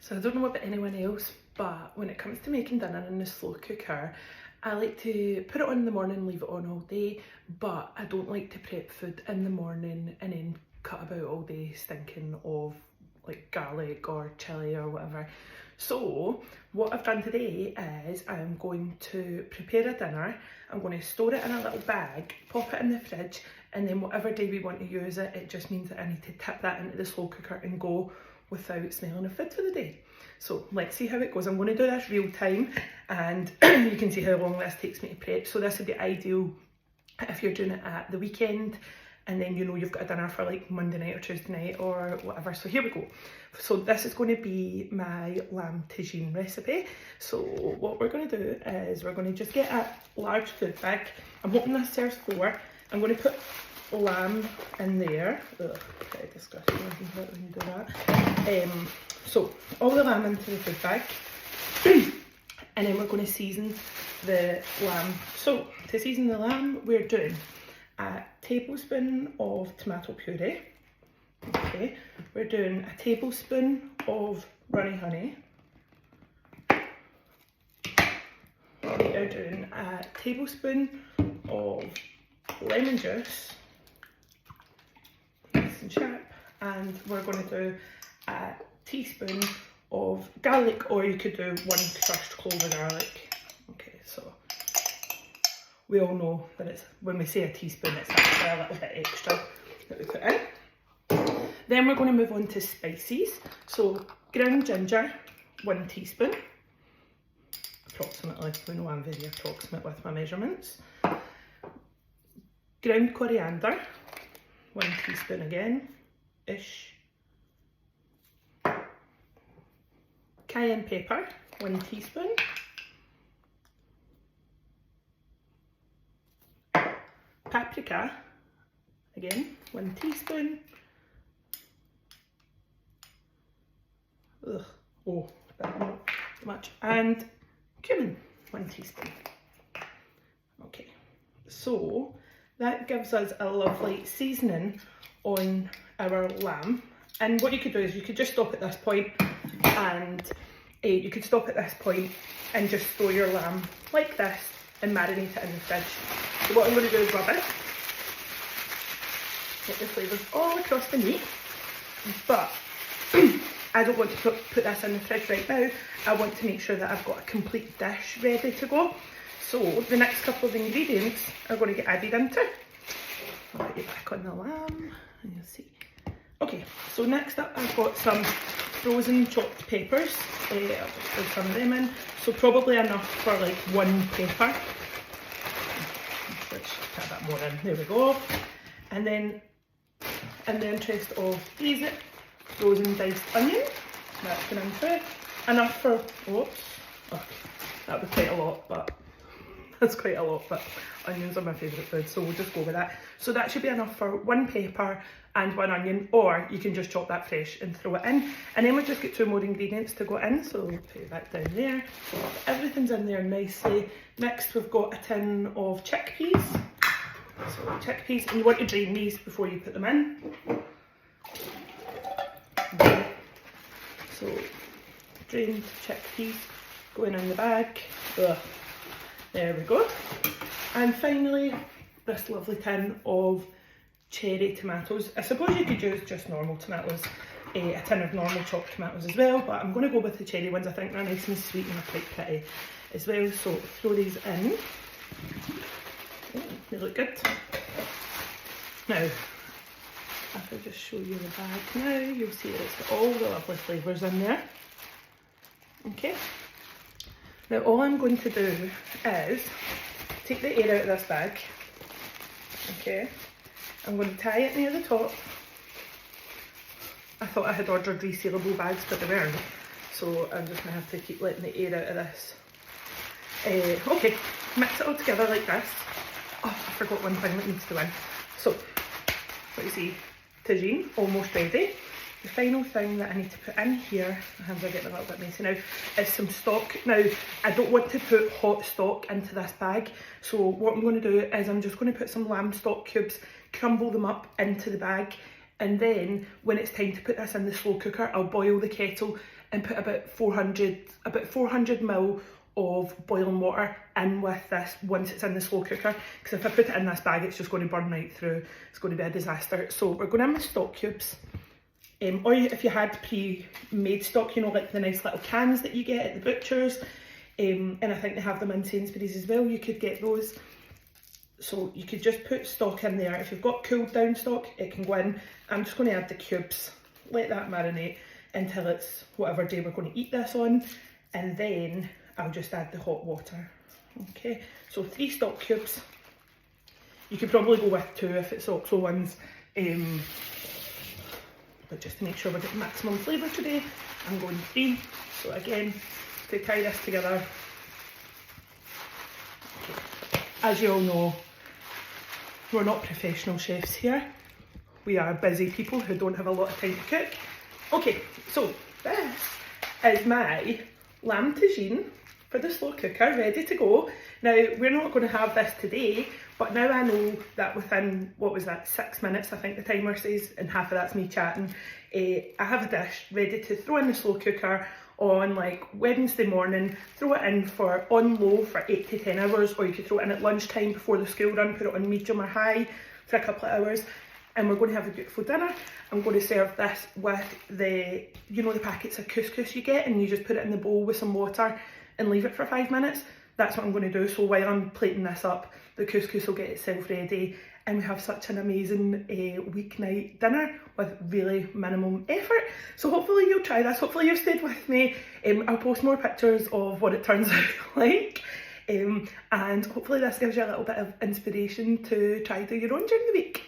So I don't know about anyone else, but when it comes to making dinner in the slow cooker, I like to put it on in the morning, leave it on all day, but I don't like to prep food in the morning and then cut about all day stinking of like garlic or chilli or whatever. So what I've done today is I'm going to prepare a dinner. I'm going to store it in a little bag, pop it in the fridge, and then whatever day we want to use it, it just means that I need to tip that into the slow cooker and go without smelling of food for the day. So let's see how it goes. I'm going to do this real time and you can see how long this takes me to prep. So this would be ideal if you're doing it at the weekend and then you know you've got a dinner for like Monday night or Tuesday night or whatever. So here we go. So this is going to be my lamb tagine recipe. So what we're going to do is we're going to just get a large food bag. I'm hoping this serves 4. I'm going to put lamb in there. Ugh, pretty disgusting when you do that. So all the lamb into the food bag and then we're going to season the lamb. So to season the lamb we're doing a tablespoon of tomato puree. Okay, we're doing a tablespoon of runny honey. We are doing a tablespoon of lemon juice, nice and sharp, and we're going to do a teaspoon of garlic, or you could do 1 crushed clove of garlic. Okay, so we all know that it's, when we say a teaspoon, it's actually a little bit extra that we put in. Then we're going to move on to spices. So ground ginger, 1 teaspoon, approximately. We know I'm very approximate with my measurements. Ground coriander, 1 teaspoon again, ish. Cayenne pepper, 1 teaspoon. Paprika, again, 1 teaspoon. Ugh, oh, that's not too much. And cumin, 1 teaspoon. Okay, so that gives us a lovely seasoning on our lamb. And what you could do is you could just stop at this point and just throw your lamb like this and marinate it in the fridge. So what I'm going to do is rub it, get the flavours all across the meat, but I don't want to put this in the fridge right now. I want to make sure that I've got a complete dish ready to go. So the next couple of ingredients are going to get added into. I'll put you back on the lamb and you'll see. Okay, so next up I've got some frozen chopped peppers. I'll just put some of them in. So probably enough for like 1 pepper. Let's put a bit more in. There we go. And then, in the interest of ease, frozen diced onion. That's going into it. Enough for, whoops, oh, that was quite a lot, but that's quite a lot, but onions are my favourite food, so we'll just go with that. So that should be enough for 1 pepper and 1 onion, or you can just chop that fresh and throw it in. And then we'll just get 2 more ingredients to go in, so we'll put that down there. So everything's in there nicely. Next we've got a tin of chickpeas. So chickpeas, and you want to drain these before you put them in. Okay. So drained chickpeas going in the bag. Ugh. There we go. And finally, this lovely tin of cherry tomatoes. I suppose you could use just normal tomatoes, a tin of normal chopped tomatoes as well, but I'm going to go with the cherry ones. I think they're nice and sweet and they're quite pretty as well. So throw these in. Oh, they look good. Now, if I just show you the bag now, you'll see that it's got all the lovely flavours in there. Okay. Now all I'm going to do is take the air out of this bag. Okay. I'm going to tie it near the top. I thought I had ordered resealable bags, but they weren't. So I'm just going to have to keep letting the air out of this. Okay, mix it all together like this. Oh, I forgot one thing that needs to go in. So, what you see, tagine, almost ready. The final thing that I need to put in here, my hands are getting a little bit messy now, is some stock. Now, I don't want to put hot stock into this bag, so what I'm going to do is I'm just going to put some lamb stock cubes, crumble them up into the bag, And then when it's time to put this in the slow cooker, I'll boil the kettle and put about 400 mil of boiling water in with this once it's in the slow cooker, because if I put it in this bag it's just going to burn right through. It's going to be a disaster. So we're going in with stock cubes, or if you had pre-made stock, you know, like the nice little cans that you get at the butcher's, and I think they have them in Sainsbury's as well, you could get those. So you could just put stock in there. If you've got cooled down stock, it can go in. I'm just going to add the cubes, let that marinate until it's whatever day we're going to eat this on, and then I'll just add the hot water. Okay, so 3 stock cubes. You could probably go with 2 if it's OXO ones, but just to make sure we're getting maximum flavour today, I'm going 3. So again, to tie this together, okay. As you all know, we're not professional chefs here. We are busy people who don't have a lot of time to cook. Okay, so this is my lamb tagine for the slow cooker, ready to go. Now, we're not going to have this today, but now I know that within, what was that, 6 minutes, I think the timer says, and half of that's me chatting, I have a dish ready to throw in the slow cooker on like Wednesday morning, throw it in for on low for 8 to 10 hours, or you could throw it in at lunchtime before the school run, put it on medium or high for a couple of hours, and we're going to have a beautiful dinner. I'm going to serve this with the, you know, the packets of couscous you get, and you just put it in the bowl with some water and leave it for 5 minutes. That's what I'm going to do. So while I'm plating this up, the couscous will get itself ready, and we have such an amazing weeknight dinner with really minimum effort. So hopefully you'll try this. Hopefully you've stayed with me. I'll post more pictures of what it turns out like, and hopefully this gives you a little bit of inspiration to try do your own during the week.